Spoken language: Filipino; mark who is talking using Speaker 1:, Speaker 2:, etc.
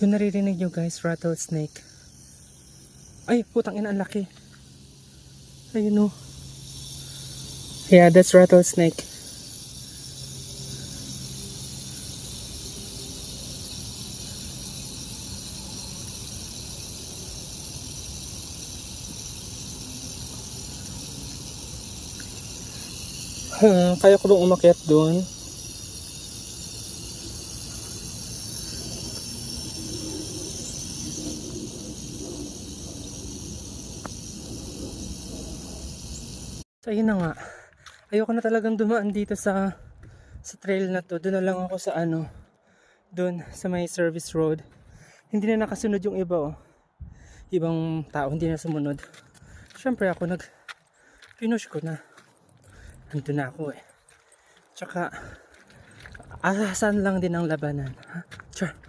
Speaker 1: Yung naririnig nyo guys, rattlesnake. Ay, putang ina, ang laki. Ayun o. Yeah, that's rattlesnake. Kaya ko bang umakyat doon? So ayun na nga. Ayoko na talagang dumaan dito sa trail na to. Doon na lang ako sa doon sa may service road. Hindi na nakasunod yung iba oh. Ibang tao hindi na sumunod. Syempre ako pinush ko na. Nandun na ako eh. Tsaka asahan lang din ang labanan. Ha? Char.